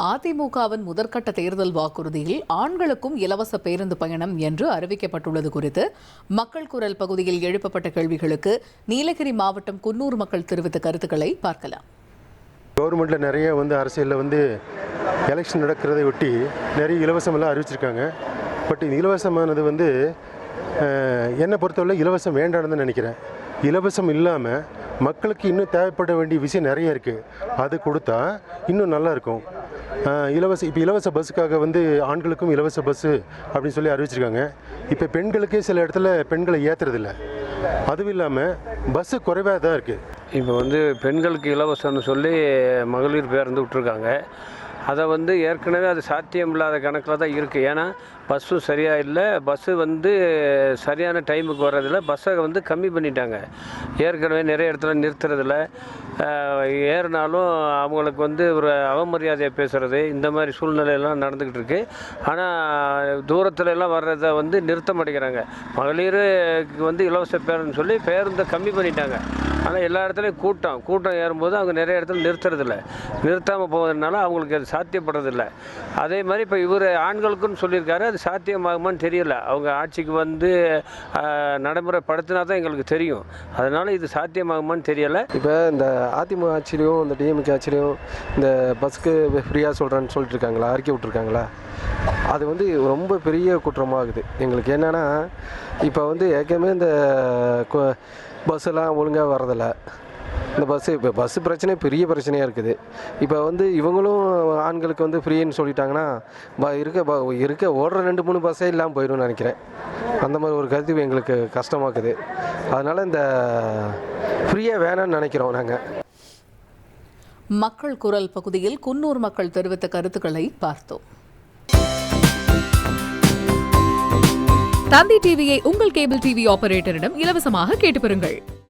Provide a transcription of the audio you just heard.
அதிமுகவின் முதற்கட்ட தேர்தல் வாக்குறுதியில் ஆண்களுக்கும் இலவச பேருந்து பயணம் என்று அறிவிக்கப்பட்டுள்ளது குறித்து மக்கள் குரல் பகுதியில் எழுப்பப்பட்ட கேள்விகளுக்கு நீலகிரி மாவட்டம் குன்னூர் மக்கள் தெரிவித்த கருத்துக்களை பார்க்கலாம். கவர்மெண்ட்டில் நிறைய அரசியலில் எலெக்ஷன் நடக்கிறதை ஒட்டி நிறைய இலவசமெல்லாம் அறிவிச்சிருக்காங்க. பட் இலவசமானது என்னை பொறுத்தவரை இலவசம் வேண்டாம்னு நினைக்கிறேன். இலவசம் இல்லாமல் மக்களுக்கு இன்னும் தேவைப்பட வேண்டிய விஷயம் நிறைய இருக்குது. அது கொடுத்தா இன்னும் நல்லாயிருக்கும். இப்போ இலவச பஸ்ஸுக்காக ஆண்களுக்கும் இலவச பஸ்ஸு அப்படின்னு சொல்லி அறிவிச்சிருக்காங்க. இப்போ பெண்களுக்கே சில இடத்துல பெண்களை ஏற்றுறதில்ல. அதுவும் இல்லாமல் பஸ்ஸு குறைவாக தான் இருக்குது. இப்போ பெண்களுக்கு இலவசம்னு சொல்லி மகளிர் பேருந்து விட்டுருக்காங்க. அதை ஏற்கனவே அது சாத்தியம் இல்லாத கணக்கில் தான் இருக்குது. ஏன்னா பஸ்ஸும் சரியாக இல்லை, பஸ்ஸு சரியான டைமுக்கு வர்றதில்ல, பஸ்ஸை கம்மி பண்ணிட்டாங்க. ஏற்கனவே நிறைய இடத்துல நிறுத்துறதில்ல, ஏறினாலும் அவங்களுக்கு ஒரு அவமரியாதையை பேசுகிறது, இந்த மாதிரி சூழ்நிலையெல்லாம் நடந்துக்கிட்டு இருக்குது. ஆனால் தூரத்துல எல்லாம் வர்றதை நிறுத்த மாட்டேங்கிறாங்க. மகளிருக்கு இலவச பேருந்துன்னு சொல்லி பேருந்தை கம்மி பண்ணிட்டாங்க. ஆனால் எல்லா இடத்துலையும் கூட்டம் ஏறும்போது அவங்க நிறைய இடத்துல நிறுத்தாமல் போவதனால அவங்களுக்கு அது சாத்தியப்படுறதில்ல. அதே மாதிரி இப்போ இவர் ஆண்களுக்குன்னு சொல்லியிருக்காரு, அது சாத்தியமாகுமான்னு தெரியல. அவங்க ஆட்சிக்கு நடைமுறைப்படுத்தினா தான் எங்களுக்கு தெரியும். அதனால் இது சாத்தியமாகுமான்னு தெரியலை. இப்போ இந்த அதிமுக ஆட்சியிலையும் இந்த டிஎம்கே ஆட்சியிலையும் இந்த பஸ்ஸுக்கு ஃப்ரீயாக சொல்கிறேன்னு சொல்லிட்டு இருக்காங்களா, அறிக்கை விட்டுருக்காங்களா? அது ரொம்ப பெரிய குற்றமாகுது எங்களுக்கு. என்னென்னா இப்போ ஏற்கனவே இந்த பஸ்ஸெல்லாம் ஒழுங்காக வர்றதில்ல. இந்த பஸ்ஸு பிரச்சனை பெரிய பிரச்சனையாக இருக்குது. இப்போ இவங்களும் ஆண்களுக்கு ஃப்ரீன்னு சொல்லிட்டாங்கன்னா இருக்க ஓடுற 2-3 பஸ்ஸே இல்லாமல் போயிடும்னு நினைக்கிறேன். அந்த மாதிரி ஒரு கருத்து எங்களுக்கு கஷ்டமாக்குது. அதனால் இந்த ஃப்ரீயாக வேணான்னு நினைக்கிறோம் நாங்கள். மக்கள் குரல் பகுதியில் குன்னூர் மக்கள் தெரிவித்த கருத்துக்களை பார்த்தோம். தந்தி டிவியை உங்கள் கேபிள் டிவி ஆபரேட்டரிடம் இலவசமாக கேட்டு பெறுங்கள்.